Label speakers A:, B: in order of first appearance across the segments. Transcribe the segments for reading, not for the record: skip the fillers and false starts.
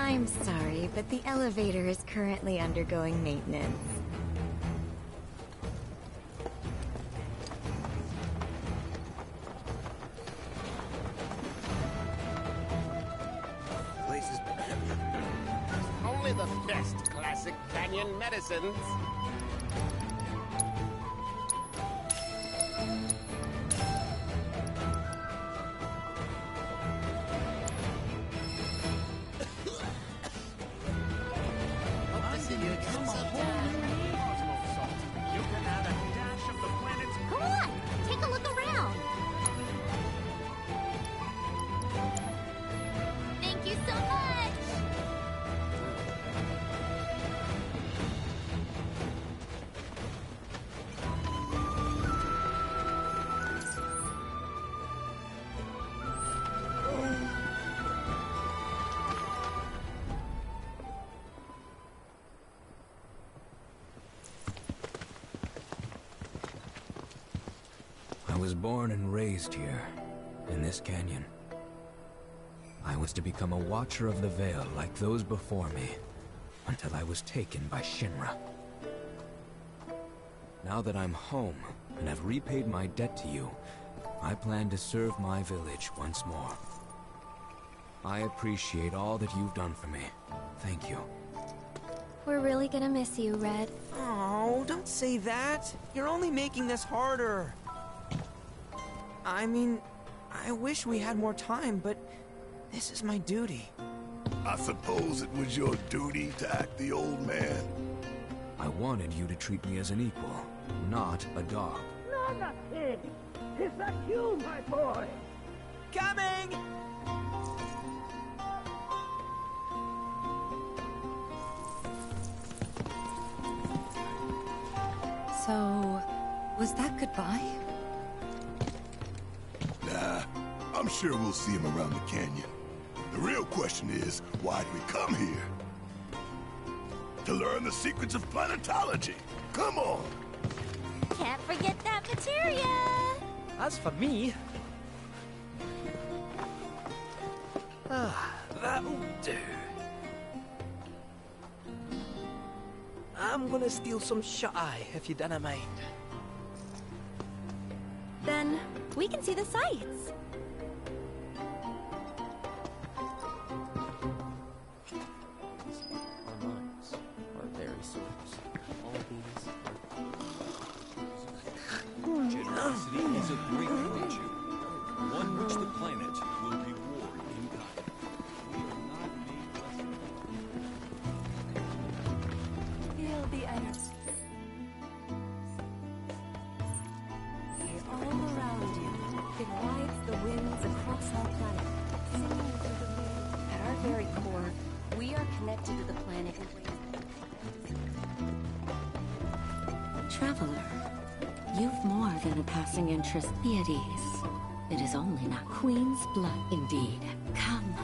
A: I'm sorry, but the elevator is currently undergoing maintenance.
B: Places. Only the best classic canyon medicines.
C: I was born and raised here, in this canyon. I was to become a watcher of the Veil like those before me, until I was taken by Shinra. Now that I'm home, and have repaid my debt to you, I plan to serve my village once more. I appreciate all that you've done for me. Thank you.
A: We're really gonna miss you, Red.
D: Oh, don't say that. You're only making this harder. I mean, I wish we had more time, but this is my duty.
E: I suppose it was your duty to act the old man.
C: I wanted you to treat me as an equal, not a dog.
F: No, not pig. Is that you, my boy?
D: Coming!
G: So, was that goodbye?
E: Nah, I'm sure we'll see him around the canyon. The real question is, why did we come here? To learn the secrets of planetology. Come on!
A: Can't forget that materia!
D: As for me... that'll do. I'm gonna steal some shut-eye, if you don't mind.
A: Then, we can see the sights.
B: Our minds are very souls. All these are...
H: Generosity is a great virtue, one which the planet will reward in kind. We are not made less.
G: Feel the energy. All around you, it rides the winds across our planet, singing through the wind. At our very core, we are connected to the planet in ways that...
I: Traveler, you've more than a passing interest. Be at ease. It is only not Queen's blood indeed. Come.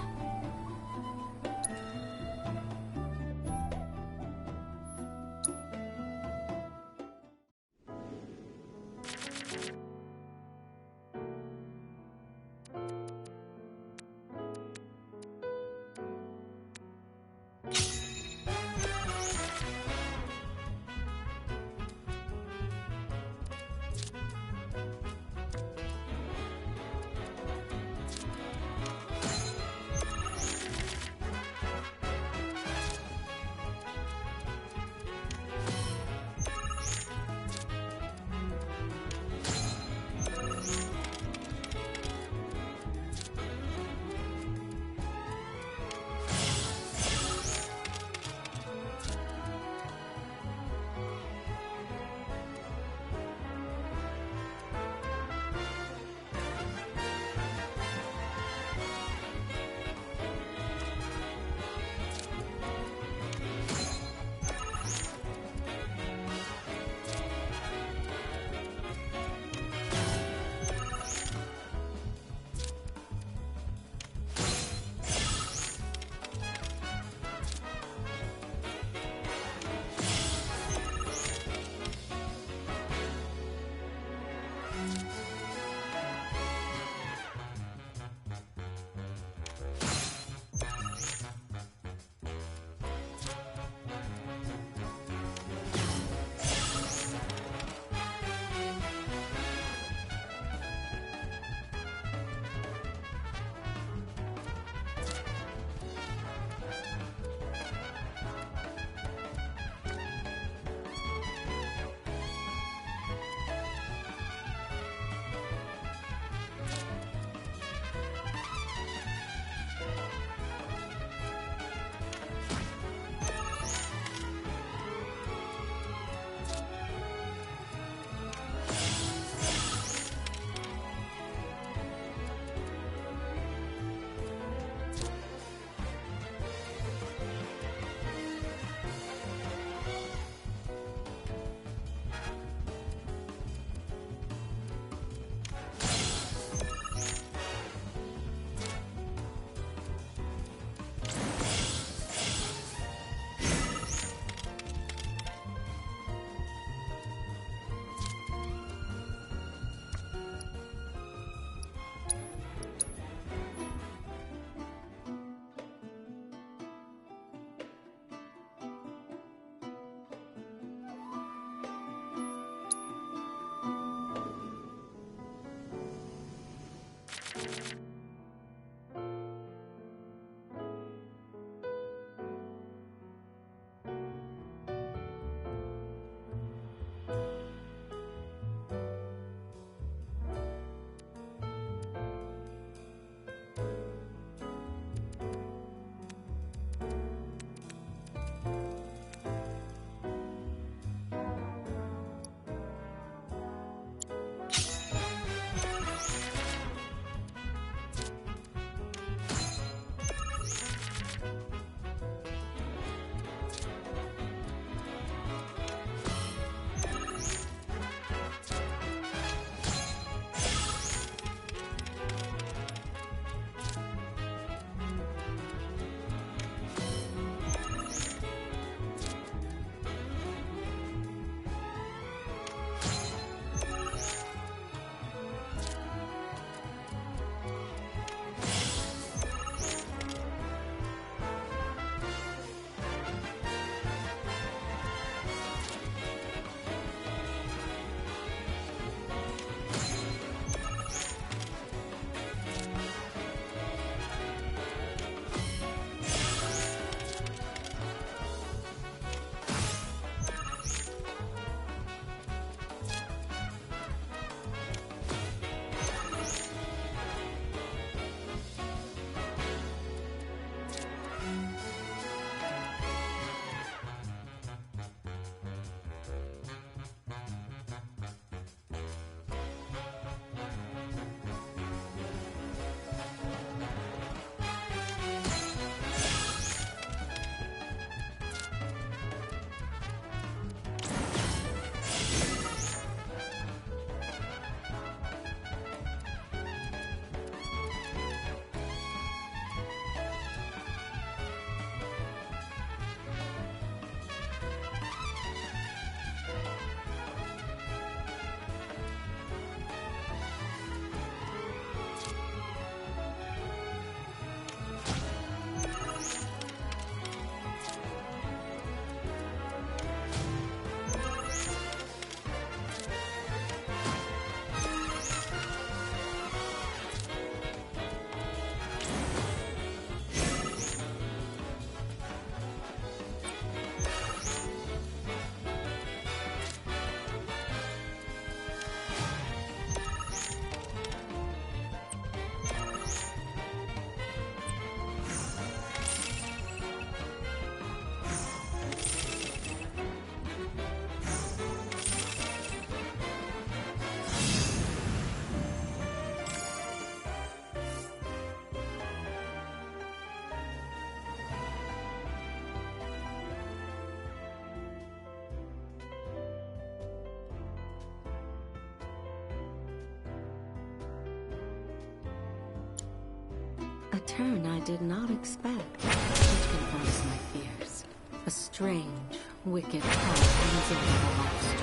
I: turn I did not expect, which confirms my fears. A strange, wicked power hangs over the Lost,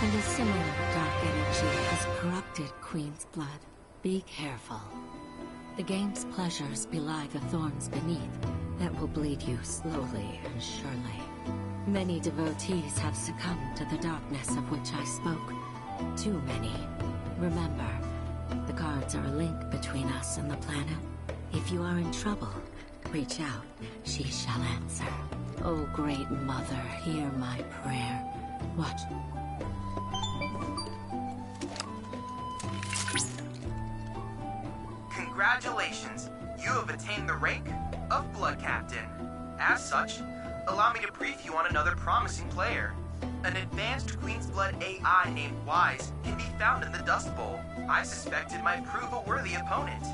I: and a similar dark energy has corrupted Queen's blood. Be careful. The game's pleasures belie the thorns beneath that will bleed you slowly and surely. Many devotees have succumbed to the darkness of which I spoke. Too many. Remember, the cards are a link between us and the planet. If you are in trouble, reach out. She shall answer. Oh, great mother, hear my prayer. Watch.
D: Congratulations! You have attained the rank of Blood Captain. As such, allow me to brief you on another promising player. An advanced Queen's Blood AI named Wise can be found in the Dust Bowl. I suspect it might prove a worthy opponent.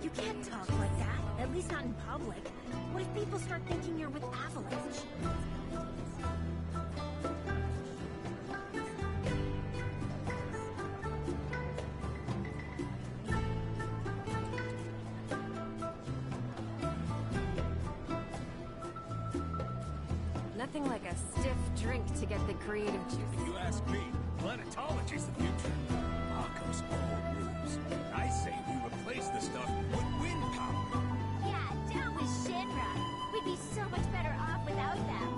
J: You can't talk like that, at least not in public. What if people start thinking you're with Avalanche?
G: Nothing like a stiff drink to get the creative juice.
H: If you ask me, planetology's the future. Marco's old rules. I say we replace the stuff with wind power.
J: Yeah, down with Shinra. We'd be so much better off without them.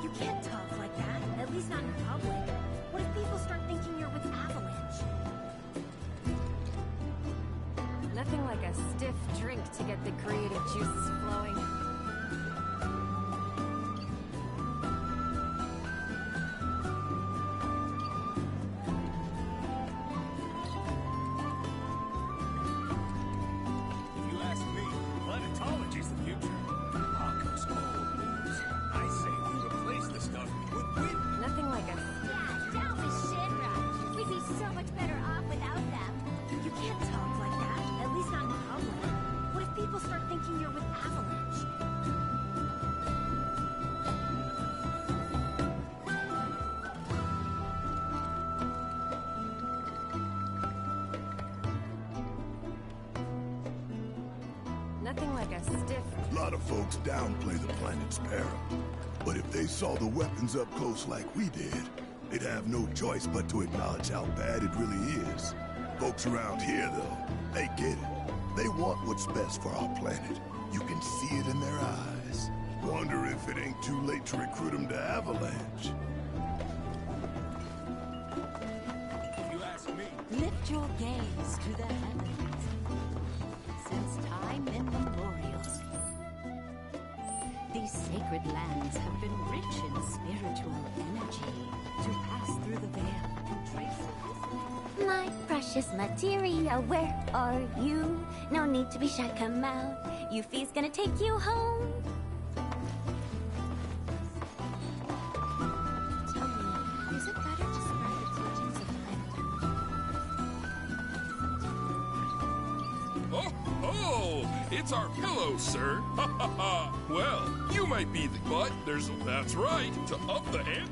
J: You can't talk like that, at least not in public. What if people start thinking you're with Avalanche?
G: Nothing like a stiff drink to get the creative juices flowing. Nothing like a stiff...
E: A lot of folks downplay the planet's peril. But if they saw the weapons up close like we did, they'd have no choice but to acknowledge how bad it really is. Folks around here, though, they get it. They want what's best for our planet. You can see it in their eyes. Wonder if it ain't too late to recruit them to Avalanche.
H: If you ask me...
I: Lift your gaze to the heavens. Since time immemorial, these sacred lands have been rich in spiritual energy. To pass through the veil and trace it.
A: My precious materia, where are you? No need to be shy, come out. Yuffie's gonna take you home. Tell me, is it better to spread the teachings of planet?
K: Oh, it's our pillow, sir. Ha ha ha. Well, you might be the... But that's right. To up the ante.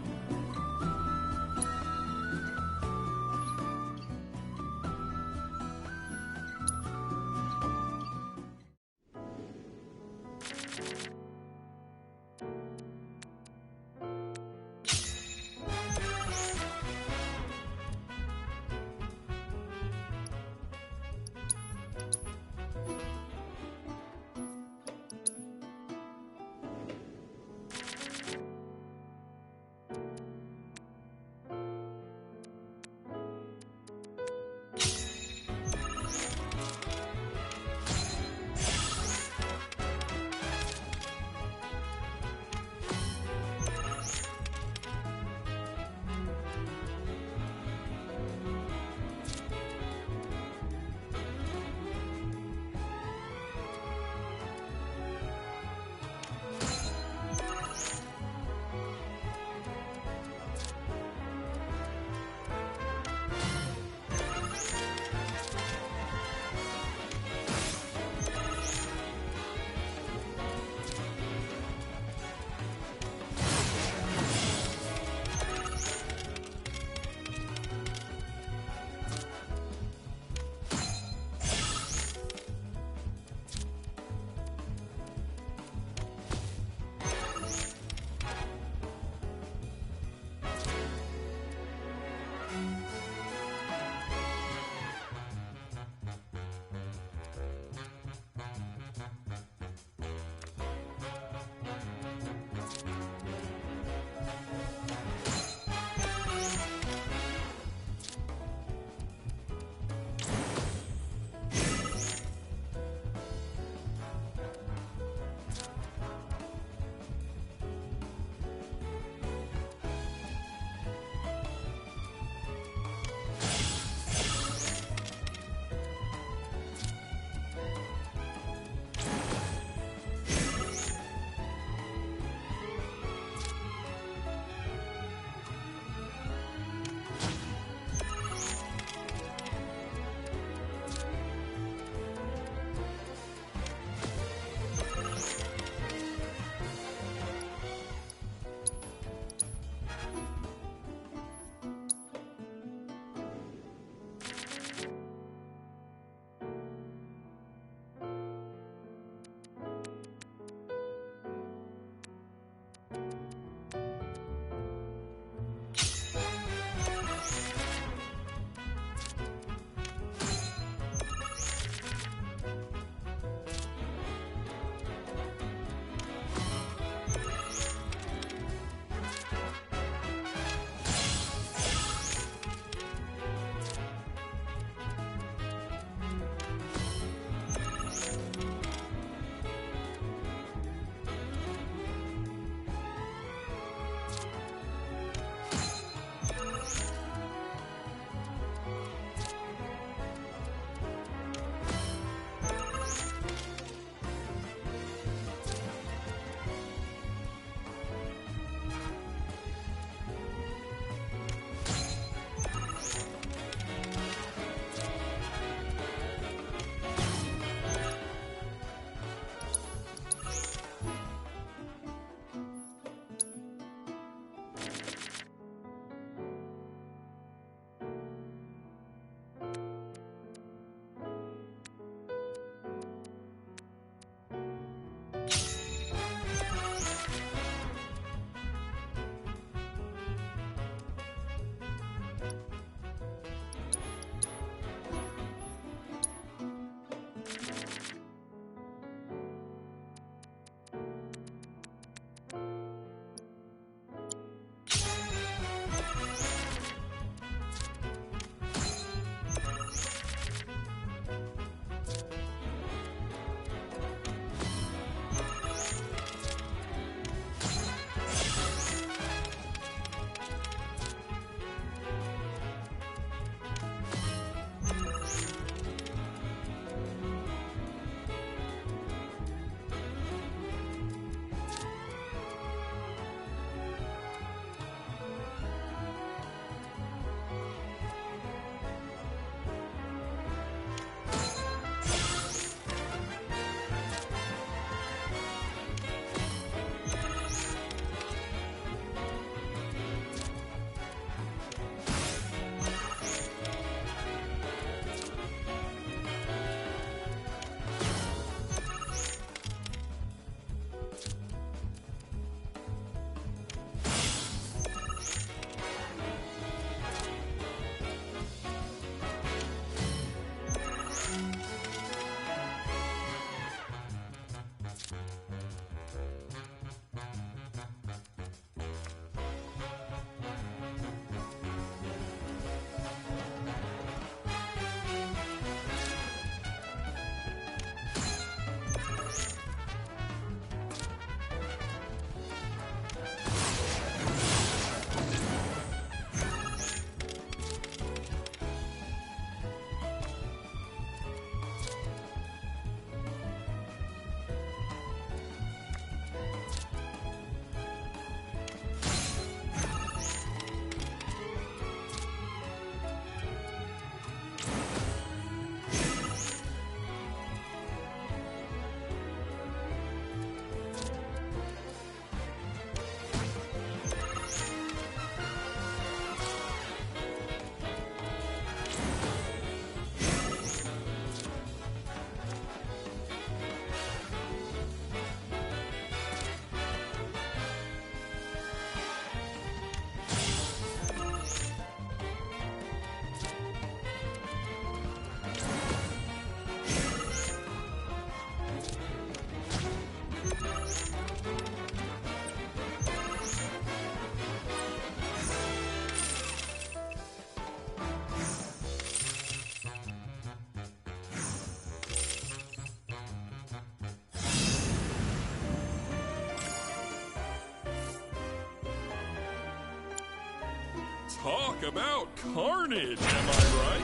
K: Talk about carnage, am I right?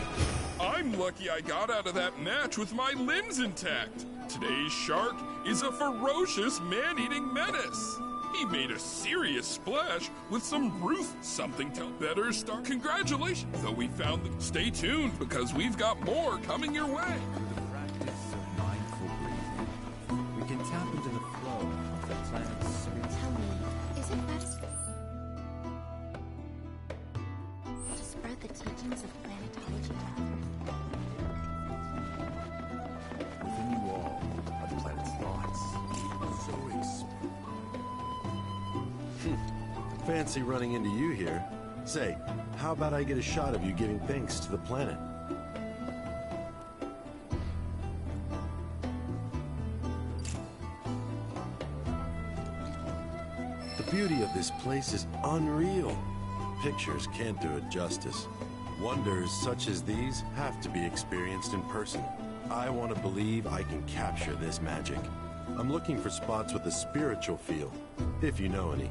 K: I'm lucky I got out of that match with my limbs intact. Today's shark is a ferocious man-eating menace. He made a serious splash with some Ruth something to better start. Congratulations, though we found them. Stay tuned because we've got more coming your way.
B: Through the practice of mindful breathing, we can tap into the flow of the planet's spirit.
I: Tell me, is it best to spread the teachings of planetology to others?
H: Within you all are the planet's thoughts. So
L: Fancy running into you here. Say, how about I get a shot of you giving thanks to the planet? The beauty of this place is unreal. Pictures can't do it justice. Wonders such as these have to be experienced in person. I want to believe I can capture this magic. I'm looking for spots with a spiritual feel, if you know any.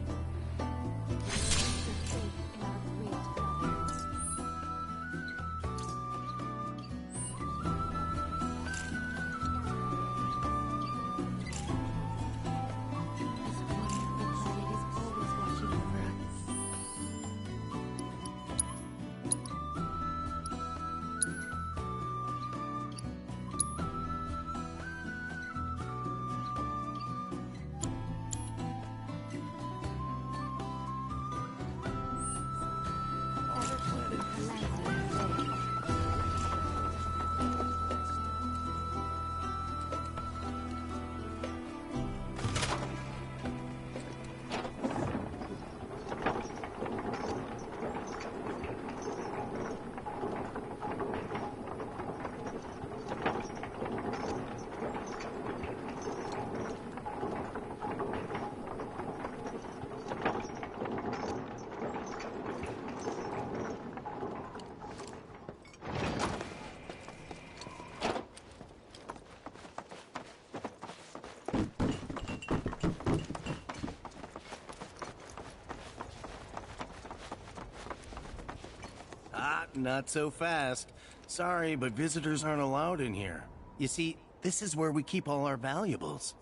M: Not so fast. Sorry, but visitors aren't allowed in here. You see, this is where we keep all our valuables.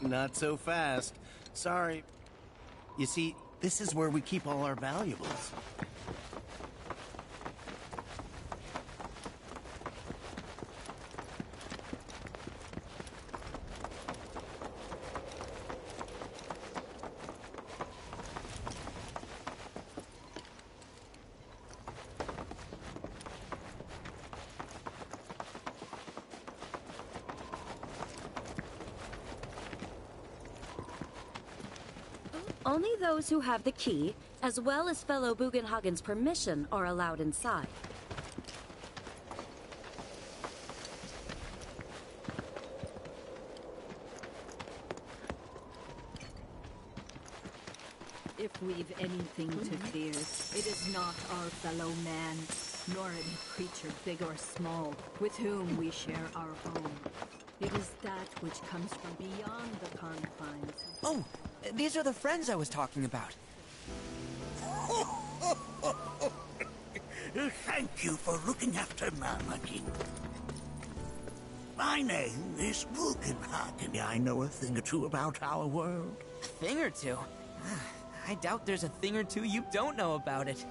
M: Not so fast. Sorry. You see, this is where we keep all our valuables.
N: Only those who have the key, as well as fellow Bugenhagen's permission, are allowed inside.
O: If we've anything to fear, it is not our fellow man, nor any creature big or small, with whom we share our home. It is that which comes from beyond the confines.
P: Oh, these are the friends I was talking about.
Q: Thank you for looking after Namaki. My name is Bugenhagen. I know a thing or two about our world.
P: A thing or two? I doubt there's a thing or two you don't know about it.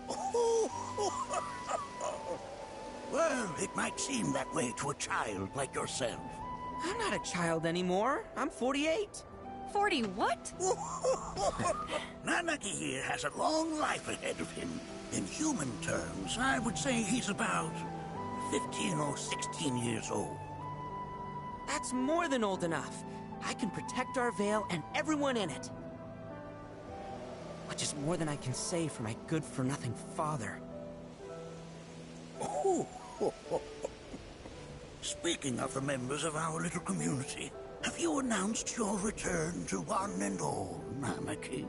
Q: Well, it might seem that way to a child like yourself.
P: I'm not a child anymore. I'm 48.
N: 40 what?
Q: Nanaki here has a long life ahead of him. In human terms, I would say he's about 15 or 16 years old.
P: That's more than old enough. I can protect our Vale and everyone in it. Which is more than I can say for my good-for-nothing father.
Q: Speaking of the members of our little community, have you announced your return to one and all, Namaki?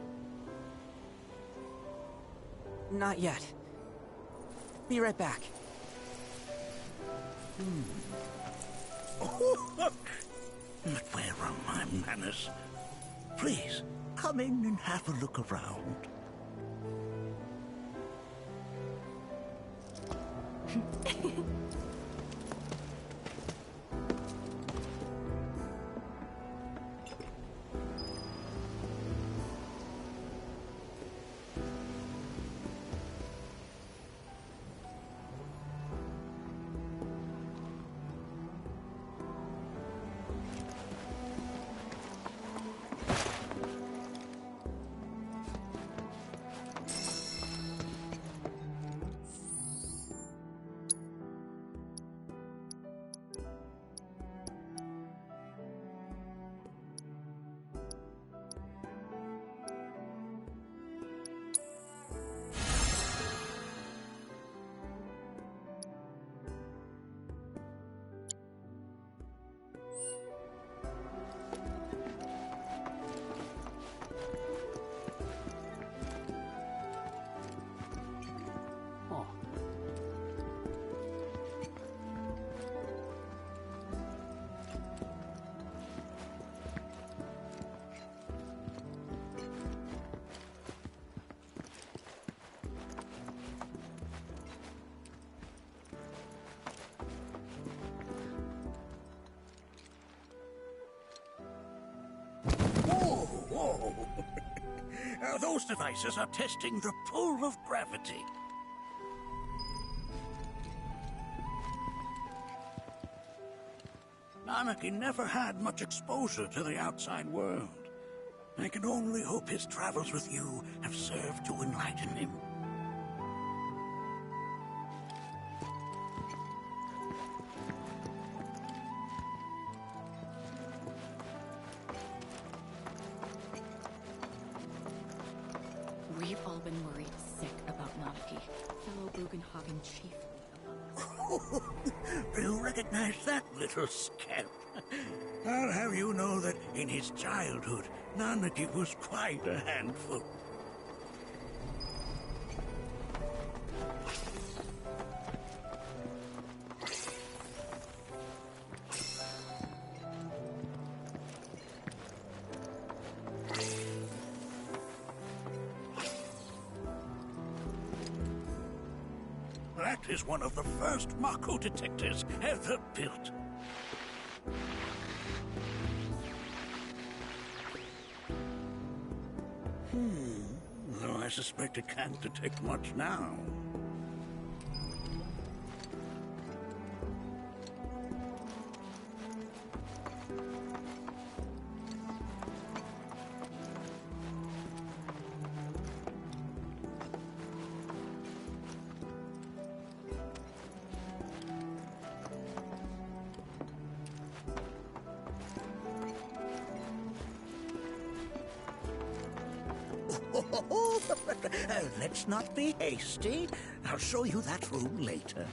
P: Not yet. Be right back.
Q: But where are my manners? Please, come in and have a look around. Whoa! Those devices are testing the pull of gravity. Nanaki never had much exposure to the outside world. I can only hope his travels with you have served to enlighten him.
I: We've all been worried sick about Nanaki, fellow Bugenhagen chief.
Q: Do you recognize that little scamp? I'll have you know that in his childhood, Nanaki was quite a handful. That is one of the first Mako detectors ever built. Though I suspect it can't detect much now. Let's not be hasty. I'll show you that room later.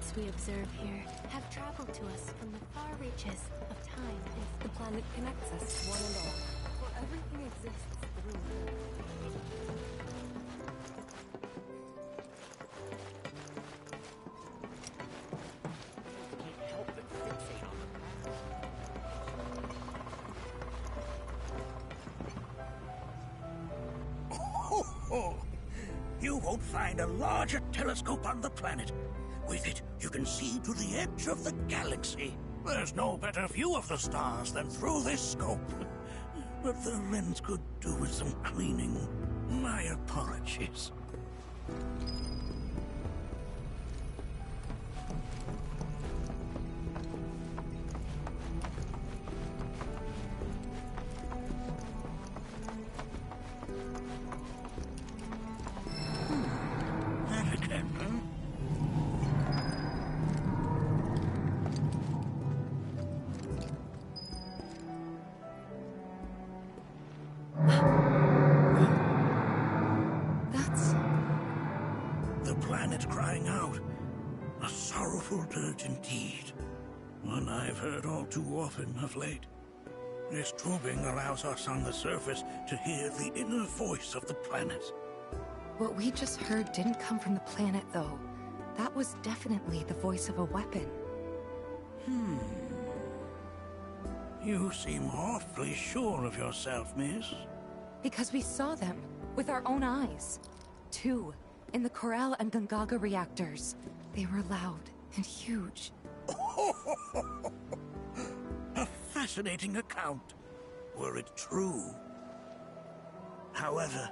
G: objects we observe here have traveled to us from the far reaches of time.
O: The planet connects us, one and all. For everything exists through her.
Q: You won't find a larger telescope on the planet. With it, you can see to the edge of the galaxy. There's no better view of the stars than through this scope. But the lens could do with some cleaning. My apologies. Crying out. A sorrowful dirge indeed. One I've heard all too often of late. This tubing allows us on the surface to hear the inner voice of the planet.
N: What we just heard didn't come from the planet, though. That was definitely the voice of a weapon.
Q: You seem awfully sure of yourself, miss.
N: Because we saw them with our own eyes. 2. In the Corel and Gungaga reactors. They were loud and huge.
Q: A fascinating account, were it true. However,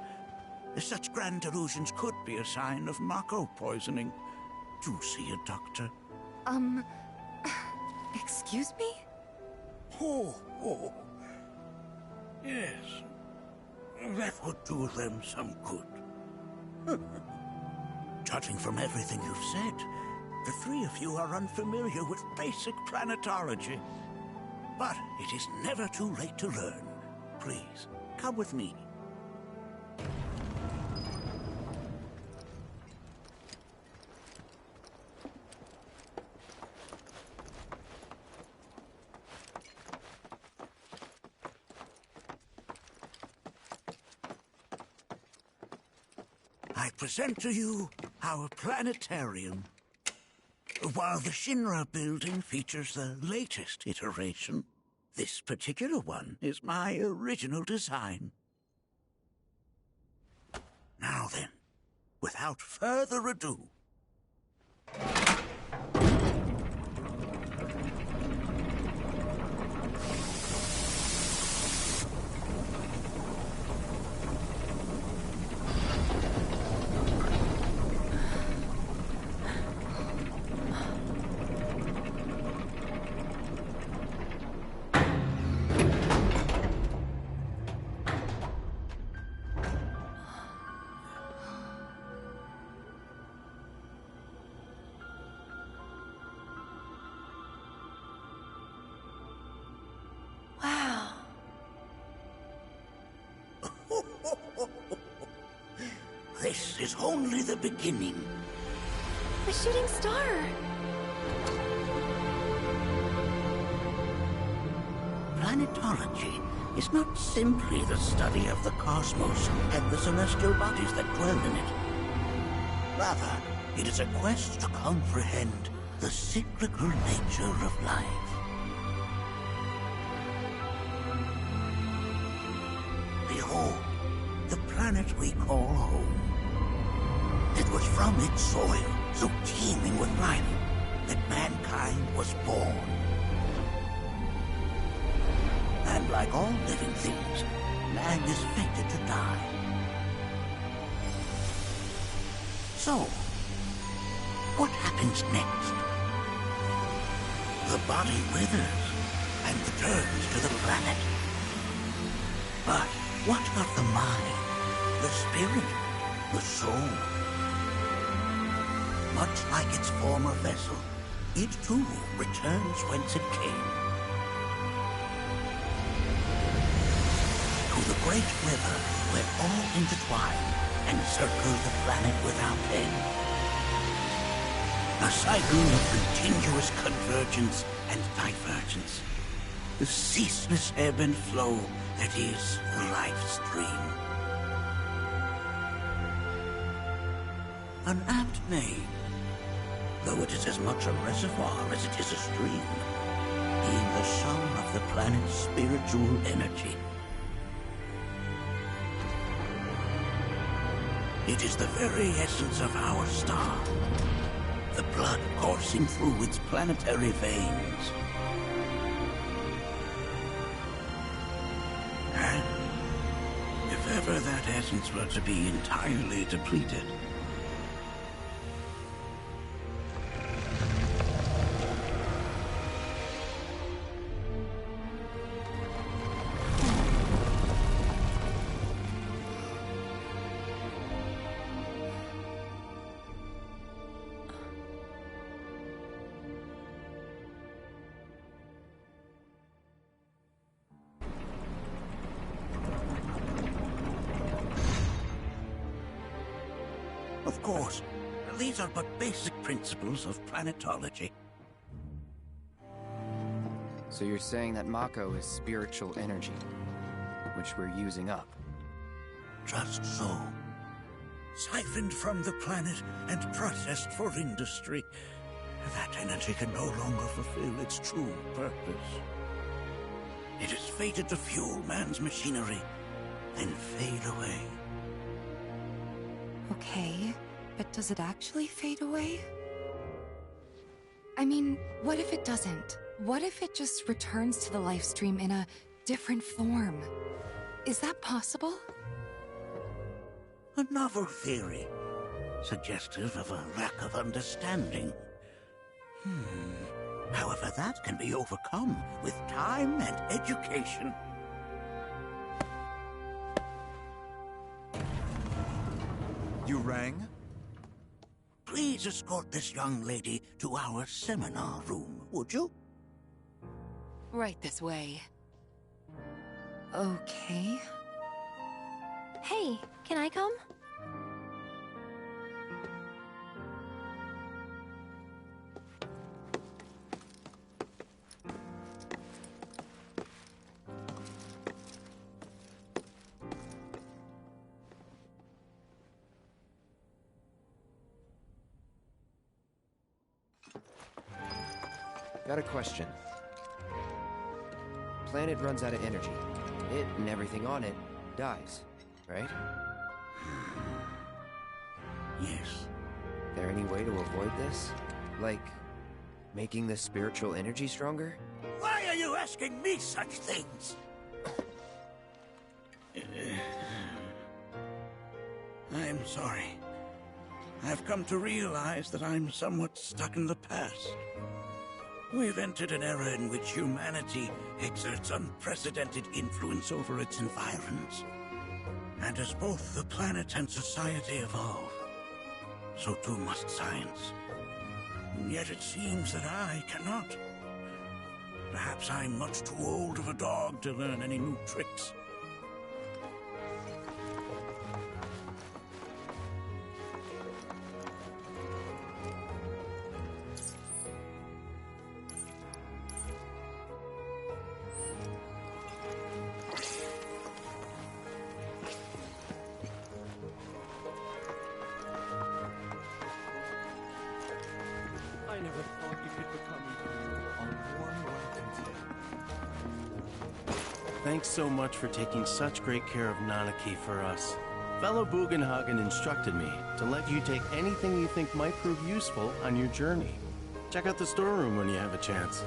Q: such grand delusions could be a sign of Mako poisoning. Do see a doctor.
N: Excuse me?
Q: Yes. That would do them some good. Judging from everything you've said, the three of you are unfamiliar with basic planetology. But it is never too late to learn. Please, come with me. I present to you our planetarium. While the Shinra building features the latest iteration, this particular one is my original design. Now then, without further ado, this is only the beginning.
N: A shooting star!
Q: Planetology is not simply the study of the cosmos and the celestial bodies that dwell in it. Rather, it is a quest to comprehend the cyclical nature of life. Behold, the planet we call home. It was from its soil, so teeming with life, that mankind was born. And like all living things, man is fated to die. So, what happens next? The body withers and returns to the planet. But what of the mind, the spirit, the soul? Much like its former vessel, it too returns whence it came. To the great river where all intertwine and circle the planet without end. A cycle of continuous convergence and divergence. The ceaseless ebb and flow that is the life stream. An apt name, though it is as much a reservoir as it is a stream, being the sum of the planet's spiritual energy. It is the very essence of our star, the blood coursing through its planetary veins. And if ever that essence were to be entirely depleted, of course, these are but basic principles of planetology.
R: So you're saying that Mako is spiritual energy, which we're using up?
Q: Just so. Siphoned from the planet and processed for industry, that energy can no longer fulfill its true purpose. It is fated to fuel man's machinery, then fade away.
N: Okay, but does it actually fade away? I mean, what if it doesn't? What if it just returns to the life stream in a different form? Is that possible?
Q: A novel theory, suggestive of a lack of understanding. However, that can be overcome with time and education.
B: You rang?
Q: Please escort this young lady to our seminar room, would you?
N: Right this way. Okay.
A: Hey, can I come?
R: Got a question. Planet runs out of energy. It and everything on it dies, right?
Q: Yes.
R: There any way to avoid this? Like, making the spiritual energy stronger?
Q: Why are you asking me such things? I'm sorry. I've come to realize that I'm somewhat stuck in the past. We've entered an era in which humanity exerts unprecedented influence over its environs. And as both the planet and society evolve, so too must science. And yet it seems that I cannot. Perhaps I'm much too old of a dog to learn any new tricks.
B: I never thought you could become a warm welcome to.
S: Thanks so much for taking such great care of Nanaki for us. Fellow Bugenhagen instructed me to let you take anything you think might prove useful on your journey. Check out the storeroom when you have a chance.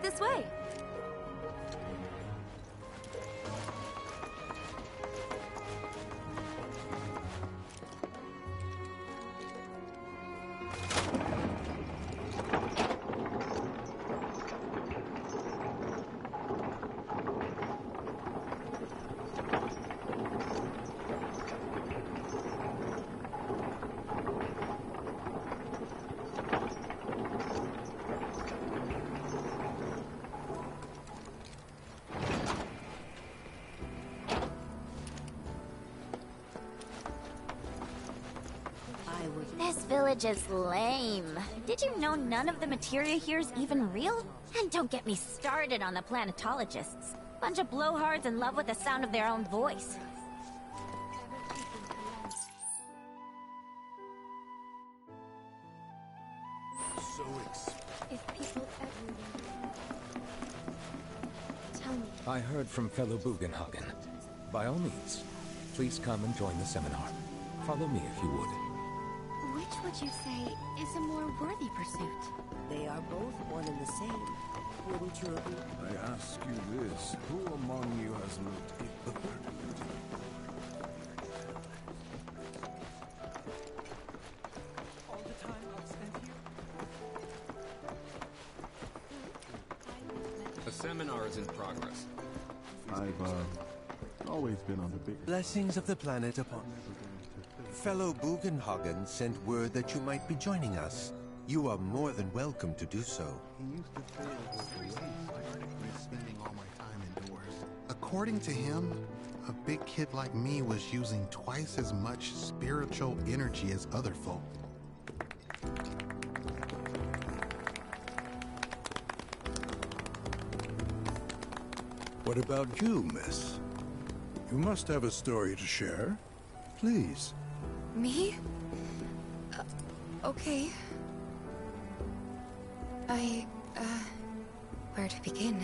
N: this way.
A: This village is lame. Did you know none of the materia here is even real? And don't get me started on the planetologists. Bunch of blowhards in love with the sound of their own voice.
J: If people everywhere... Tell me.
C: I heard from fellow Bugenhagen. By all means, please come and join the seminar. Follow me if you would.
J: Which would you say is a more worthy pursuit?
T: They are both one and the same. Wouldn't you agree?
E: I ask you this, who among you has looked at the pertinent?
B: All the time I've spent here.
H: A seminar is in progress.
U: I've always been on the big...
V: Blessings of the planet upon Fellow Bugenhagen sent word that you might be joining us. You are more than welcome to do so.
W: He used to feel this way. I spending all my time indoors. According to him, a big kid like me was using twice as much spiritual energy as other folk.
E: What about you, miss? You must have a story to share. Please.
N: Me? Okay. Where to begin?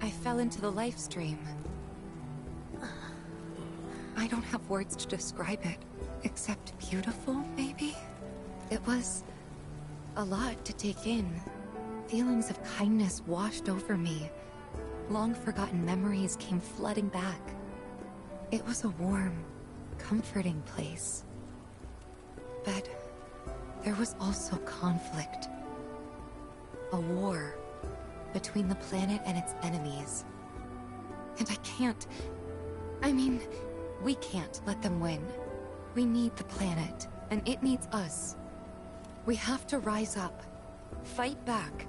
N: I fell into the life stream. I don't have words to describe it, except beautiful, maybe? It was a lot to take in. Feelings of kindness washed over me. Long-forgotten memories came flooding back. It was a warm, comforting place. But there was also conflict. A war between the planet and its enemies. And we can't let them win. We need the planet, and it needs us. We have to rise up, fight back,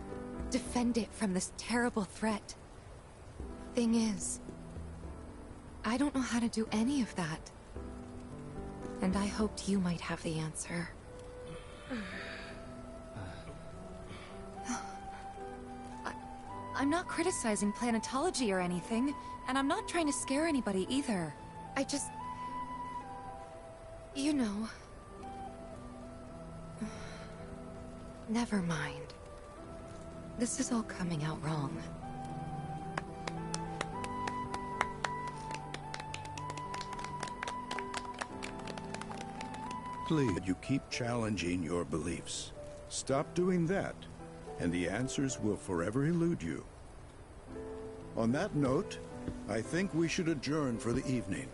N: defend it from this terrible threat. Thing is, I don't know how to do any of that. And I hoped you might have the answer. I'm not criticizing planetology or anything, and I'm not trying to scare anybody either. I just... You know... Never mind. This is all coming out wrong.
E: Please, you keep challenging your beliefs. Stop doing that, and the answers will forever elude you. On that note, I think we should adjourn for the evening.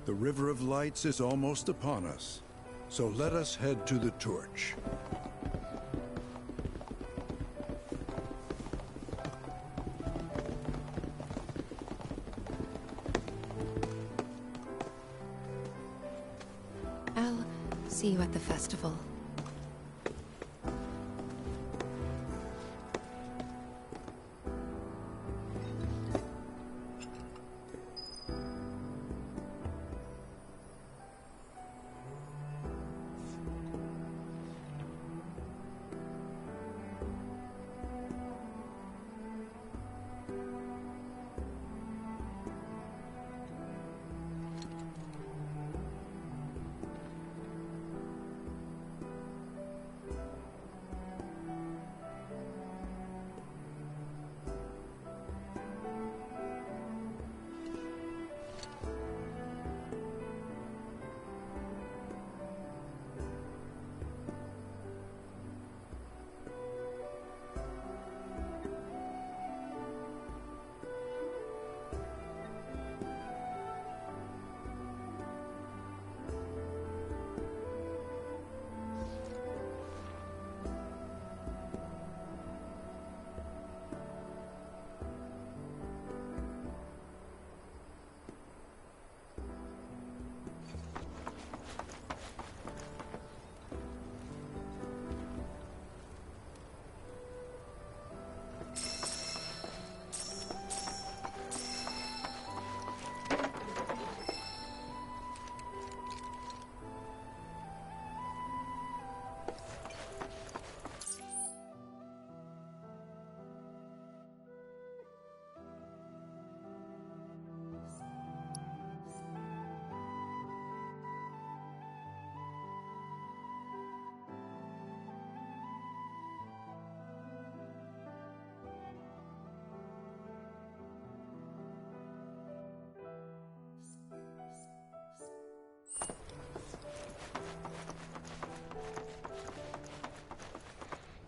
E: The River of Lights is almost upon us, so let us head to the torch.
N: I'll see you at the festival.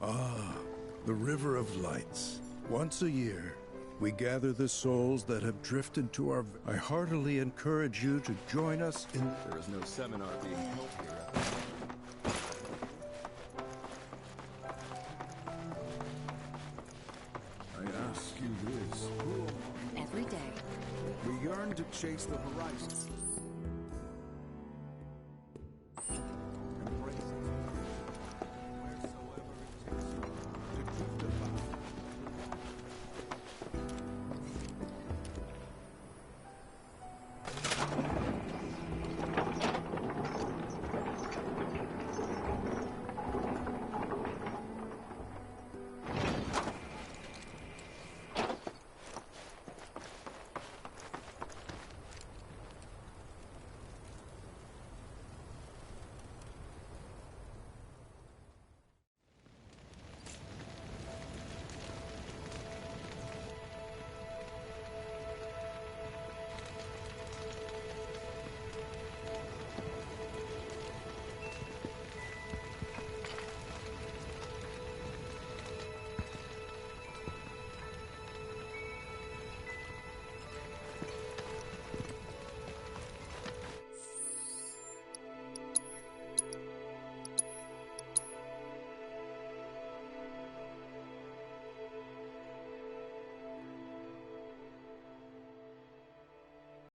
E: Ah, the River of Lights. Once a year, we gather the souls that have drifted to our... I heartily encourage you to join us in...
H: There is no seminar being held here. I ask you this.
G: Every day.
H: We yearn to chase the horizons.